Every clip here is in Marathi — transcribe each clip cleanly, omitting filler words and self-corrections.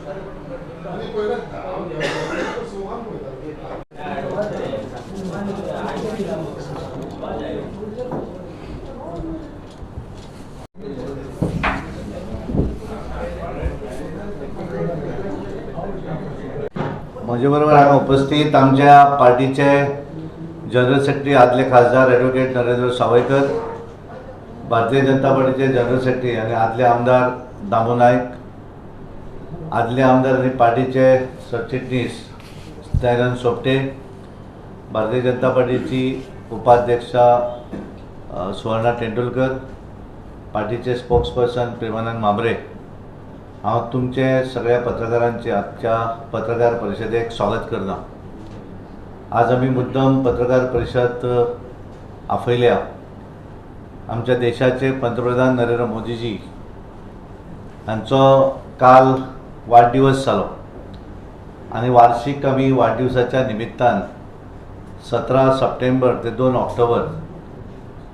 माझ्या बरोबर हांगा उपस्थित आमच्या पार्टीचे जनरल सेक्रेटरी आदले खासदार ॲडव्होकेट नरेंद्र सावयकर, भारतीय जनता पार्टीचे जनरल सेक्रेटरी आणि आदले आमदार दामू नाईक, आदले आमदार आणि पार्टीचे सरचिटणीस दयानंद सोपटे, भारतीय जनता पार्टीची उपाध्यक्षा सुवर्णा तेंडुलकर, पार्टीचे स्पोक्सपर्सन प्रेमानंद मांबरे, हांव तुमचे सगळ्या पत्रकारांचे आजच्या पत्रकार परिशदेक स्वागत करता। आज आमी मुद्दम पत्रकार परिशद आपयल्या आमच्या देशाचे पंतप्रधान नरेंद्र मोदीजी हांचो काल वाडदिवस जालो आनी वार्षिक आमी वाडदिवसाच्या निमित्तान 17 सप्टेंबर ते 2 ऑक्टोबर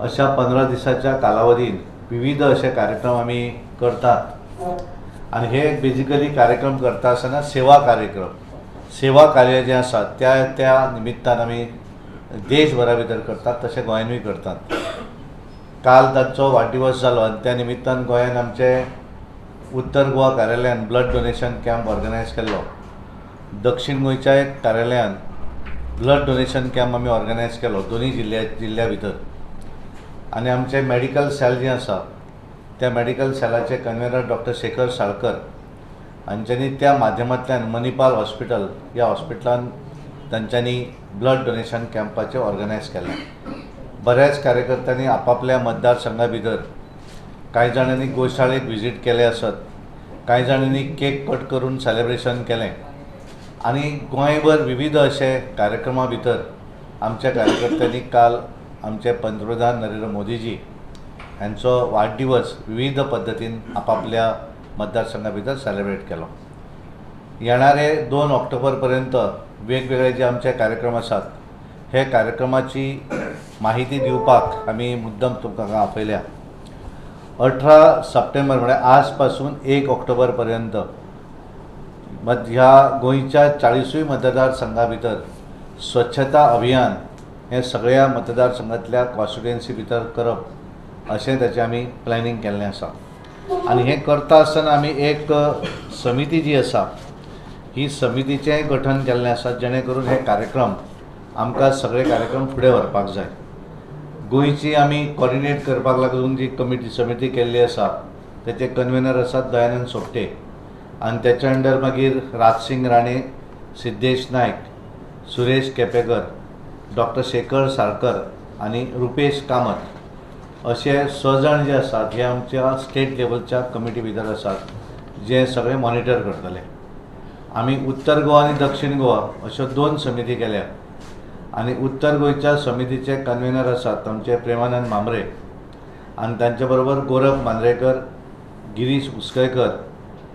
अशा 15 दिसाच्या कालावधीन विविध असे कार्यक्रम आमी करतात आणि हे बेजिकली कार्यक्रम करता आसतना सेवा कार्य जे आसा त्या निमित्तान आमी देशभरा भितर करतात तशें गोंयानूय करतात। काल तांचो वाडदिवस जालो आनी त्या निमित्तान गोंयान आमचे उत्तर गोवा कार्यालयान ब्लड डोनेशन कॅम्प ऑर्गनायज केल्लो, दक्षिण गोंयच्या एक कार्यालयान ब्लड डोनेशन कॅम्प आमी ऑर्गनायज केलो दोन्ही जिल्ल्या भितर। आनी आमचे मेडिकल सेल जे आसा त्या मेडिकल सेलाचे कन्वेनर डॉक्टर शेखर साळकर हांच्यांनी त्या माध्यमांतल्यान मणिपाल हॉस्पिटल ह्या हॉस्पिटलान तांच्यांनी ब्लड डोनेशन कॅम्पाचें ऑर्गनायज केलें। बऱ्याच कार्यकर्त्यांनी आपापल्या मतदारसंघा भितर कांय जाणांनी गोशाळेक विजीट केले आसत, कांय जाणांनी केक कट करून सेलेब्रेशन केलें आनी गोंयभर विविध अशे कार्यक्रमा भितर आमच्या कार्यकर्त्यांनी काल आमचे पंतप्रधान नरेंद्र मोदीजी हांचो वाडदिवस विविध पद्दतीन आपापल्या मतदारसंघा भितर सेलेब्रेट केलो। येणारे 2 ऑक्टोबर पर्यंत वेगवेगळे जे आमचे कार्यक्रम आसात हे कार्यक्रमाची माहिती दिवपाक आमी मुद्दम तुमकां आपयल्या। 18 सप्टेंबर म्हळ्यार आज पासून 1 ऑक्टोबर पर्यंत ह्या गोंयच्या 40 मतदारसंघा भितर स्वच्छता अभियान हे सगळ्या मतदारसंघातल्या कॉन्स्टिट्युएन्सी भितर करप अशें ताचें आमी प्लॅनिंग केल्लें आसा। आनी हें करता आसतना आमी एक समिती जी आसा ही समितीचें गठन केल्लें आसा जेणे करून हे कार्यक्रम आमकां सगळे कार्यक्रम फुडें व्हरपाक जाय। गोंयची आमी कॉर्डिनेट करपाक लागून जी समिती केल्ली आसा तेचे कन्वेनर आसात दयानंद सोपटे आनी तेचे अंडर मागीर राजसिंग राणे, सिद्धेश नायक, सुरेश केपेकर, डॉक्टर शेखर साळकर आनी रुपेश कामत असे 6 जाण जे आसात हे आमच्या स्टेट लेवलच्या कमिटी भितर आसात जे सगळे मॉनिटर करतले। आमी उत्तर गोवा आनी दक्षिण गोवा अश्यो 2 समिती केल्या आनी उत्तर गोंयच्या समितीचे कन्वेनर आसात आमचे प्रेमानंद मांबरे आनी तांचे बरोबर गौरव मांद्रेकर, गिरीश उसकयकर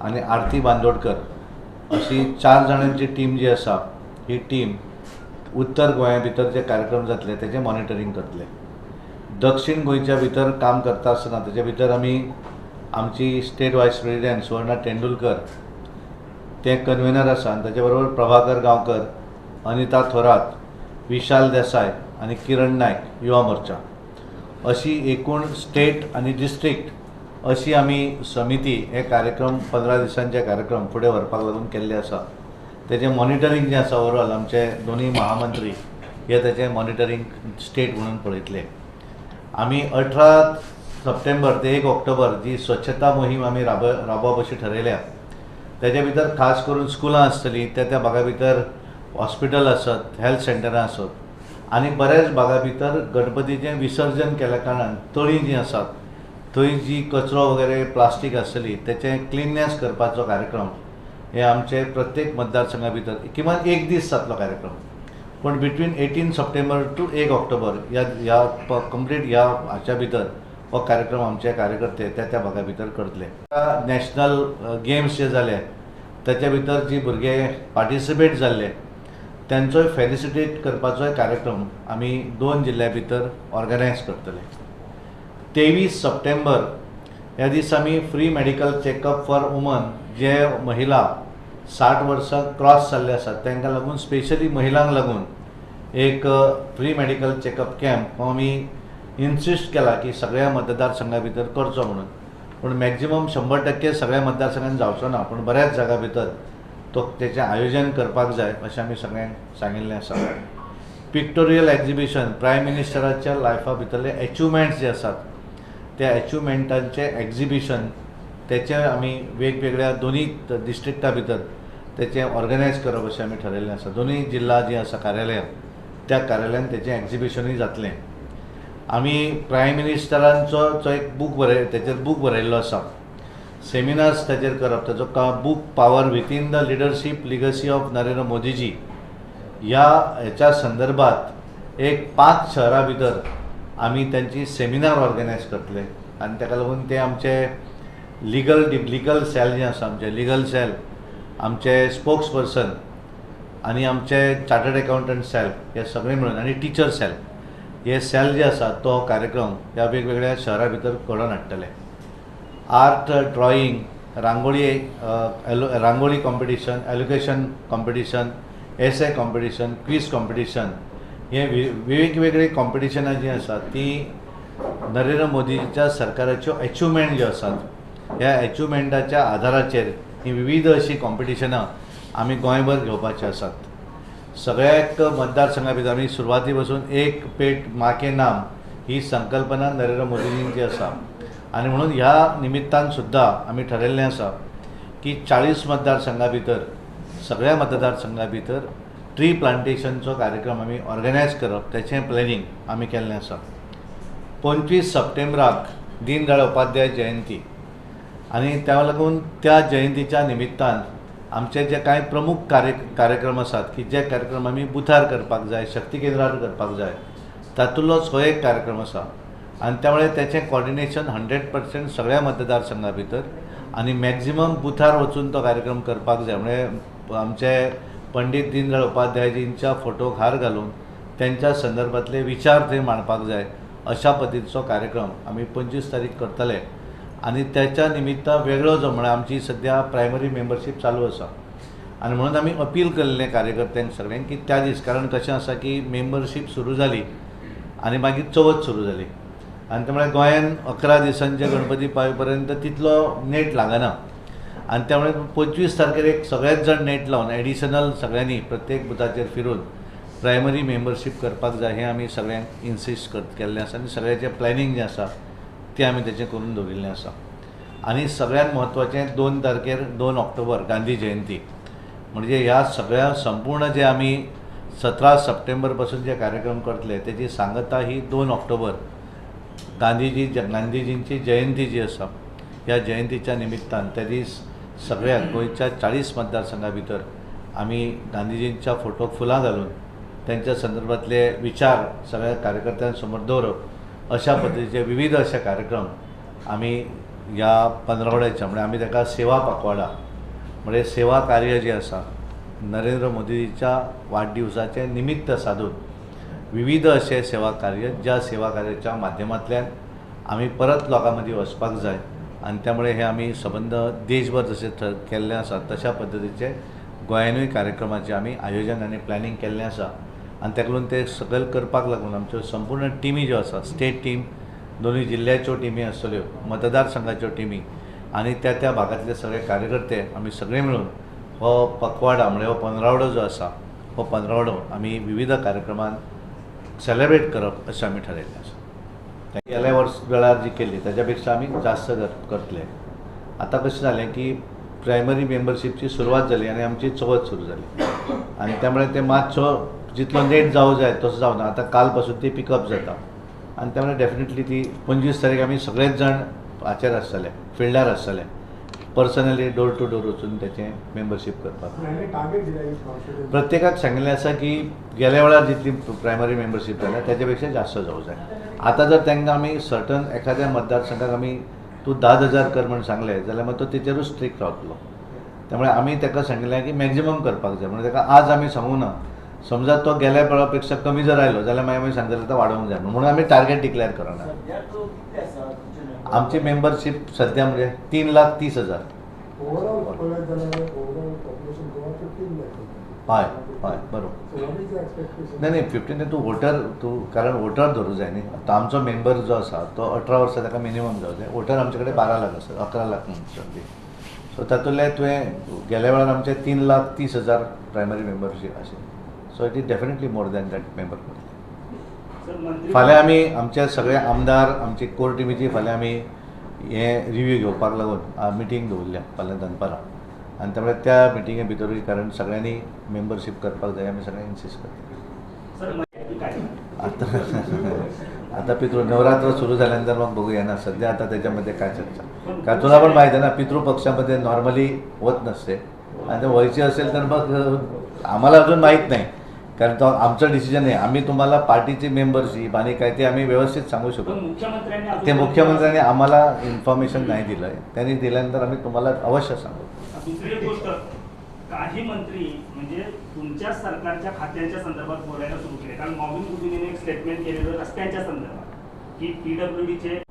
आनी आरती बांदोडकर अशी 4 जाणांची टीम जी आसा ही टीम उत्तर गोंया भितर जे कार्यक्रम जातले तेचे मॉनिटरींग करतले। दक्षिण गोंयच्या भितर काम करता आसतना तेचे भितर आमी आमची स्टेट वायस प्रेसिडेंट सुवर्णा तेंडुलकर ते कन्वेनर आसा आनी ताचे बरोबर प्रभाकर गांवकर, अनिता थोरात, विशाल देसाय आनी किरण नायक युवा मोर्चा अशी एकूण स्टेट आनी डिस्ट्रिक्ट अशी आमी समिती हे कार्यक्रम 15 दिसांचे कार्यक्रम फुडें व्हरपाक लागून केल्ले आसा। तेजे मॉनिटरींग जे आसा ओवरऑल आमचे दोन्ही महामंत्री हे तेचे मॉनिटरींग स्टेट म्हणून पळयतले। आमी 18 सप्टेंबर ते 1 ऑक्टोबर जी स्वच्छता मोहीम आमी राबोवप अशी ठरयल्या तेजे भितर खास करून स्कुलां आसतलीं त्या भागा भितर हॉस्पिटल आसत, हेल्थ सेंटरां आसत आनी बऱ्याच भागा भितर गणपतीचें विसर्जन केल्या कारणान तळीं जीं आसात थंय जी कचरो वगैरे प्लास्टीक आसतली तेचें क्लिननेस करपाचो कार्यक्रम हे आमचे प्रत्येक मतदारसंघा भितर किमान 1 दीस जातलो कार्यक्रम, पण बिटवीन 18 सप्टेंबर टू 1 ऑक्टोबर ह्या कंप्लीट ह्या हाच्या भितर हो कार्यक्रम आमचे कार्यकर्ते त्या भागा भितर करतले। नॅशनल गेम्स जे जाले त्याच्या भितर जी भुरगे पार्टिसिपेट जाल्ले त्यांचोय फेलिसिटेट करपाचो कार्यक्रम आमी 2 जिल्ल्या भितर ऑर्गनायज करतले। 23 सप्टेंबर ह्या दीस आमी free medical checkup for woman जे महिला 60 वर्सां क्रॉस जाल्ले आसात तांकां लागून स्पेशली महिलांक लागून एक फ्री मेडिकल चेकअप कॅम्प हो आमी इन्सिस्ट केला की सगळ्या मतदारसंघा भितर करचो म्हणून. पूण मॅक्झिमम 100% सगळ्या मतदारसंघांत जावचो ना, पूण बऱ्याच जागा भितर तेचें आयोजन करपाक जाय अशें आमी सगळ्यांक सांगिल्लें आसा. पिक्टोरियल एक्झिबिशन प्रायम मिनिस्टराच्या लायफा भितरले अचिवमेंट्स जे आसात त्या अचिवमेंटांचें एक्झिबिशन तेचे आमी वेगवेगळ्या दोनूय डिस्ट्रिक्टा भितर तेचें ऑर्गनायज करप अशें आमी ठरयल्लें आसा. दोनूय जिल्हा जी आसा कार्यालयां त्या कार्यालयान तेचें एक्झिबिशनूय जातलें. आमी प्रायम मिनिस्टरांचो जो एक तेचेर बूक बरयल्लो आसा, सेमिनार्स ताचेर करप, ताचो book power within the leadership legacy of Narendra Modiji ह्या संदर्भात एक 5 शहरां भितर आमी त्यांची सेमिनार ऑर्गनायज करतले. आनी ताका लागून ते आमचे लिगल सेल जे आसा, आमचे लिगल सेल, आमचे स्पोक्स पर्सन आनी आमचे चार्टर्ड अकाउंटंट सेल हे सगळे मिळून आनी टिचर सेल हे सेल जे आसा तो कार्यक्रम ह्या वेगवेगळ्या शहरां भितर घडोवन हाडटले. आर्ट, ड्रॉईंग, रांगोळी कॉम्पिटिशन, एज्युकेशन कॉम्पिटिशन, एसे कॉम्पिटिशन, क्विज कॉम्पिटिशन हे वेगवेगळे कॉम्पिटिशनां जी आसात ती नरेंद्र मोदीच्या सरकाराच्यो अचिवमेंट ज्यो आसात ह्या अचिवमेंटाच्या आधाराचेर ही विविध अशी कॉम्पिटिशनां आमी गोंयभर घेवपाची आसात. सगळ्याक मतदारसंघा भितर आमी सुरवाती पासून एक पेट माँ के नाम ही संकल्पना नरेंद्र मोदीजींची आसा. आनी म्हणून ह्या निमित्तान सुद्दां आमी ठरयल्लें आसा की 40 मतदारसंघा भितर सगळ्या मतदारसंघा भितर ट्री प्लांटेशनचो कार्यक्रम आमी ऑर्गनायज करप तेचें प्लॅनिंग आमी केल्लें आसा. 25 सप्टेंबराक दीनदयाळ उपाध्याय जयंती आनी त्या लागून त्या जयंतीच्या निमित्तान आमचे जे कांय प्रमुख कार्यक्रम आसात की जे कार्यक्रम आमी बुथार करपाक जाय, शक्ती केंद्रार करपाक जाय, तातूंतलोच हो एक कार्यक्रम आसा. आनी त्यामुळे तेचें कॉर्डिनेशन 100% सगळ्या मतदारसंघा भितर आनी मॅक्झिमम बुथार वचून तो कार्यक्रम करपाक जाय. म्हणजे आमचे पंडीत दीनदयाळ उपाध्यायजींच्या फोटोक हार घालून त्यांच्या संदर्भातले विचार थंय मांडपाक जाय अशा पद्दतीचो कार्यक्रम आमी 25 तारीख करतले. आनी त्याच्या निमित्त वेगळो जो म्हळ्यार आमची सद्या प्रायमरी मेंबरशीप चालू आसा आनी म्हणून आमी अपील केल्लें कार्यकर्त्यांक सगळ्यांक की त्या दीस, कारण कशें आसा की मेंबरशीप सुरू जाली आनी मागीर चवथ सुरू जाली आनी त्यामुळे गोंयान 11 दिसांचे गणपती पावय पर्यंत तितलो नेट लागना आनी त्यामुळे 25 तारखेर एक सगळेच जण नेट लावन एडिशनल सगळ्यांनी प्रत्येक बुथाचेर फिरून प्रायमरी मेंबरशीप करपाक जाय हें आमी सगळ्यांक इन्सिस्ट केल्लें आसा आनी सगळ्याचें प्लॅनिंग जें आसा तें आमी तेचें करून दवरिल्लें आसा. आनी सगळ्यांत म्हत्वाचें 2 तारखेर 2 ऑक्टोबर गांधी जयंती, म्हणजे ह्या सगळ्या संपूर्ण जे आमी 17 सप्टेंबर पासून जे कार्यक्रम करतले तेची सांगता ही 2 ऑक्टोबर गांधीजींची जयंती जी आसा ह्या जयंतीच्या निमित्तान त्या दीस सगळ्या गोंयच्या 40 मतदारसंघा भितर आमी गांधीजींच्या फोटोक फुलां घालून त्यांच्या संदर्भातले विचार सगळ्या कार्यकर्त्यांसमोर दवरप अशा पद्दतीचे विविध असे कार्यक्रम आमी ह्या पंदरवड्याच्या म्हणजे आमी ताका सेवा पखवाडा म्हणजे सेवा कार्य जे आसा नरेंद्र मोदीच्या वाडदिवसाचे निमित्त साधून विविध असे सेवा कार्य ज्या सेवा कार्याच्या माध्यमांतल्यान आमी परत लोकां मदीं वचपाक जाय आनी त्यामुळे हे आमी संबंद देशभर जसे केल्लें आसा तशा पद्दतीचे गोंयानूय कार्यक्रमाचे आमी आयोजन आनी प्लॅनिंग केल्लें आसा. आनी ताका लागून ते सगळे करपाक लागून आमच्यो संपूर्ण टिमी ज्यो आसा, स्टेट टीम, दोनूय जिल्ह्याच्यो टिमी आसतल्यो, मतदारसंघाच्यो टिमी आनी त्या भागातले सगळे कार्यकर्ते आमी सगळे मिळून हो पखवाडा म्हणजे हो पंदरवडो जो आसा हो पंदरवडो आमी विविध कार्यक्रमान सेलेब्रेट करप अशें आमी ठरयल्लें आसा. गेल्या वेळार जी केली ताच्या पेक्षा आमी जास्त करतले. आतां कशें जालें की प्रायमरी मेंबरशीपची सुरवात जाली आनी आमची चवथ सुरू जाली आनी त्यामुळे ते मातसो जितलो नेट जावं जाय तसो जावना. आतां काल पासून ती पिकअप जाता आनी त्यामुळे डेफिनेटली ती 25 तारीख आमी सगळेच जाण हाचेर आसतले, फिल्डार आसतले, पर्सनली डोर टू डोर वचून तेचें मेंबरशीप करपाक. प्रत्येकाक सांगिल्लें आसा की गेल्या वेळार जितली प्रायमरी मेंबरशीप जाल्या तेच्या पेक्षा जास्त जावं जाय. आतां जर तांकां आमी सर्टन एखाद्या मतदारसंघाक आमी तूं 10,000 कर म्हणून सांगलें जाल्यार मागीर तो तेचेरूच स्ट्रिक्ट रावतलो. त्यामुळे आमी ताका सांगिल्लें की मॅक्झिमम करपाक जाय. म्हणजे ताका आज आमी सांगूं ना, समजा तो गेल्या वेळा पेक्षा कमी जर आयलो जाल्यार मागीर आमी सांगतले तो वाडोवंक जाय म्हणून आमी टार्गेट डिक्लेअर करना. आमची मेंबरशीप सद्या म्हणजे 3,30,000. हय हय बरोबर नाही 15 तूं वोटर तूं कारण वोटर धरूं जाय न्ही तो आमचो मेंबर जो आसा तो 18 वर्सां ताका मिनिमम जावं जाय वोटर आमचे कडेन 12 लाख आसा 11 लाख म्हणून सो तातूंतले तुवें गेल्या वेळार आमचे 3,30,000 प्रायमरी मेंबरशीप आशिल्ली so it is definitely more than that member फाल्यां आमी आमचे सगळे आमदार आमची कोर टिमीची फाल्यां आमी हें रिव्यू घेवपाक लागून मिटींग दवरल्या फाल्यां दनपारां आनी त्यामुळे त्या मिटिंगे भितरूय कारण सगळ्यांनी मेंबरशीप करपाक जाय आमी सगळ्यांनी इन्सिस्ट करता आतां पितृ नवरात्र सुरू झाल्यानंतर मग बघूया ना सध्या आता त्याच्यामध्ये काय चर्चा कारण तुला पण माहिती आहे ना पितृपक्षामध्ये नॉर्मली होत नसते आणि ते व्हायचे असेल तर मग आम्हाला अजून माहीत नाही कारण तो आमचं डिसिजन आहे आम्ही तुम्हाला पार्टीची मेंबरशिप आणि काय ते आम्ही व्यवस्थित सांगू शकतो ते मुख्यमंत्र्यांनी आम्हाला इन्फॉर्मेशन नाही दिलं आहे त्यांनी दिल्यानंतर आम्ही तुम्हाला अवश्य सांगू. दुसरी गोष्ट काही मंत्री म्हणजे तुमच्या सरकारच्या खात्यांच्या संदर्भात बोलायला सुरू केले कारण मॉबिन कुटुंबीने एक स्टेटमेंट केलेलं रस्त्यांच्या संदर्भात की पीडब्ल्यूडीचे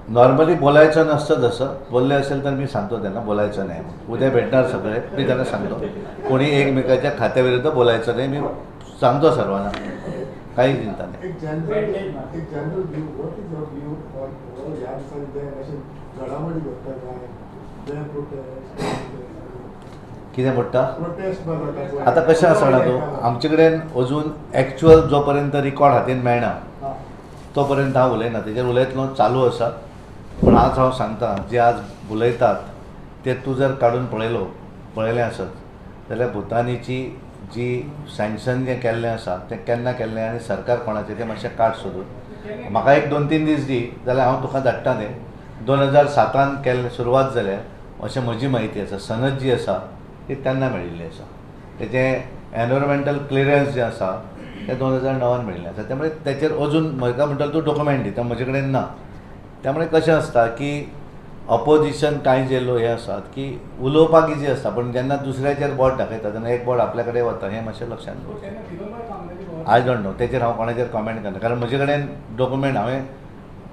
नॉर्मली बोलायचं नसतं जसं बोलले असेल तर मी सांगतो त्यांना बोलायचं नाही उद्या भेटणार सगळे मी त्यांना सांगतो कोणी एकमेकाच्या खात्याविरुद्ध बोलायचं नाही मी सांगतो सर्वांना काही चिंता नाही. कितें म्हणटा आतां कशें आसा ना तूं आमचे कडेन अजून एक्चुअल जोपर्यंत रिकॉर्ड हातीन मेळना तोपर्यंत हांव उलयना तेजेर उलयतलो चालू आसा पूण आज हांव सांगता जे आज उलयतात ते तूं जर काडून पळयलें आसत जाल्यार भुतानीची जी सँक्शन जें केल्लें आसा तें केन्ना केल्लें आनी सरकार कोणाचें तें मातशें काड सोदून म्हाका एक 2-3 दीस दी जाल्यार हांव तुका धाडटा तें 2007 केल्लें सुरवात जाल्यार अशें म्हजी म्हायती आसा सनद जी आसा ती तेन्ना मेळिल्ली आसा तेचें एनवायरमेंटल क्लियरन्स जें आसा तें 2009 मेळिल्लें आसा त्यामुळे तेचेर अजून म्हाका म्हणटलो तूं डॉक्युमेंट दी म्हजे कडेन ना त्यामुळे कशें आसता की ऑपोजिशन कांय जे हे आसात की उलोवपाक इजी आसता पण जेन्ना दुसऱ्याचेर बोट दाखयता तेन्ना एक बोट आपल्या कडेन वता हें मातशें लक्षांत दवरचें. आय डोंट नो तेचेर हांव कोणाचेर कमेंट करना कारण म्हजे कडेन डॉक्युमेंट हांवें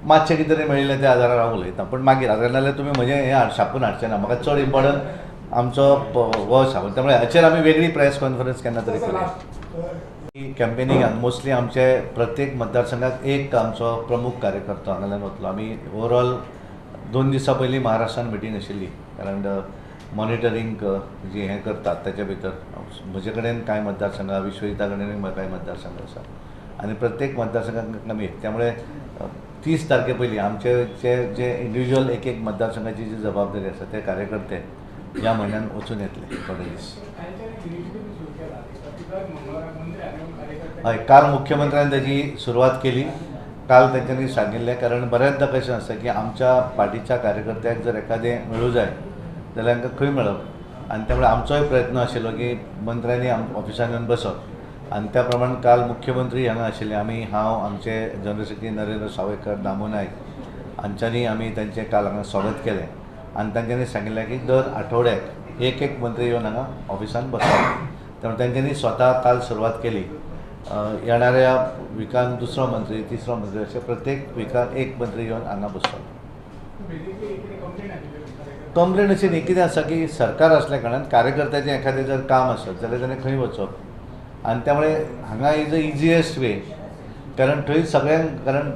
मातशें कितें तरी मेळिल्लें त्या आदारार हांव उलयतां पण मागीर नाजाल्यार तुमी म्हजें हें छापून हाडचें ना म्हाका चड इम्पॉर्टंट आमचो हो छापून त्यामुळे हाचेर आमी वेगळी प्रेस कॉन्फरन्स केन्ना तरी करूया. कॅम्पेनिंगान मोस्टली आमचे प्रत्येक मतदारसंघात एक आमचो प्रमुख कार्यकर्तो हांगाल्यान वतलो आमी ओवरऑल 2 दिसां पयलीं महाराष्ट्रान मिटींग आशिल्ली कारण मॉनिटरींग जी हें करतात त्याच्या भितर म्हजे कडेन कांय मतदारसंघ विश्वहिता कडेन कांय मतदारसंघ आसा आनी प्रत्येक मतदारसंघाक आमी त्यामुळे 30 तारखे पयलीं आमचे जे इंडिव्हिज्युअल एक मतदारसंघाची जी जबाबदारी आसा ते कार्यकर्ते ह्या म्हयन्यान वचून येतले थोडे दीस. हय काल मुख्यमंत्र्यान ताची सुरवात केली काल त्यांनी सांगिल्लें कारण बऱ्याचदा कशें आसता की आमच्या पार्टीच्या कार्यकर्त्याक जर एखादें मेळूं जाय जाल्यार तांकां खंय मेळप आनी त्यामुळे आमचोय प्रयत्न आशिल्लो की मंत्र्यांनी ऑफिसान येवन बसप आनी त्या प्रमाण काल मुख्यमंत्री हांगा आशिल्ले आमी हांव आमचे जनरल सेक्रेटरी नरेंद्र सावयकर दामू नायक हांच्यांनी आमी तांचें काल हांगा स्वागत केलें आनी तांच्यांनी सांगिल्लें की दर आठवड्याक एक मंत्री येवन हांगा ऑफिसान बसप त्यामुळे तांच्यांनी स्वता काल सुरवात केली. येणाऱ्या विकान दुसरो मंत्री तिसरो मंत्री अशें प्रत्येक विकान एक मंत्री येवन हांगा बसतलो. कंप्लेन अशी न्ही कितें आसा की सरकार असल्या कारणान कार्यकर्त्याचें एखादें जर काम आसत जाल्यार ताणें खंय वचप आनी त्यामुळे हांगा इज द इजियस्ट वे कारण थंय सगळ्यांक कारण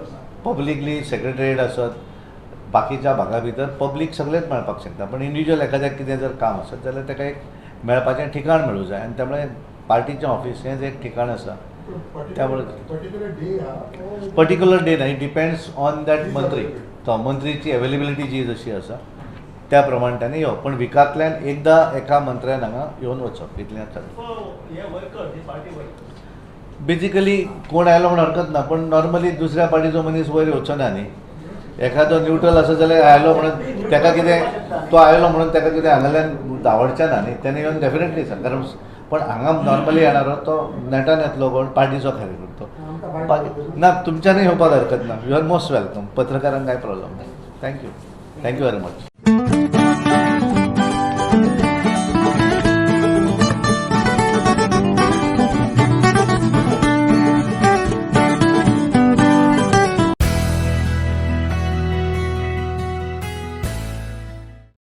पब्लीकली सेक्रेटरीएट आसत बाकीच्या भागा भितर पब्लीक सगळेच मेळपाक शकता पण इंडिव्हिज्युअल एखाद्याक कितें जर काम आसत जाल्यार ताका एक मेळपाचें ठिकाण मेळूं जाय आनी त्यामुळे पार्टीचें ऑफिस हें एक ठिकाण आसा त्यामुळे पर्टिक्युलर डे ना इट डिपेंड्स ऑन दॅट मंत्री तो मंत्रीची अवेलेबिलिटी जी जशी आसा त्या प्रमाणे त्याने येवप पण विकांतल्यान एकदा एका मंत्र्यान हांगा येवन वचप इतलें बेजिकली कोण आयलो म्हण हरकत ना पण नॉर्मली दुसऱ्या पार्टीचो मनीस वयर येवचो ना न्ही एखादो न्यूट्रल आसा जाल्यार आयलो म्हणून ताका कितें तो आयलो म्हणून ताका कितें हांगाल्यान धांवडचें ना न्ही तेणे येवन डेफिनेटली सांग कारण पण हांगा नॉर्मली येणारो तो नेटान येतलो कोण पार्टीचो कार्यकर्तो ना तुमच्यानूय येवपाक हरकत ना यू आर मोस्ट वेलकम पत्रकारांक कांय प्रॉब्लेम ना थँक्यू व्हेरी मच.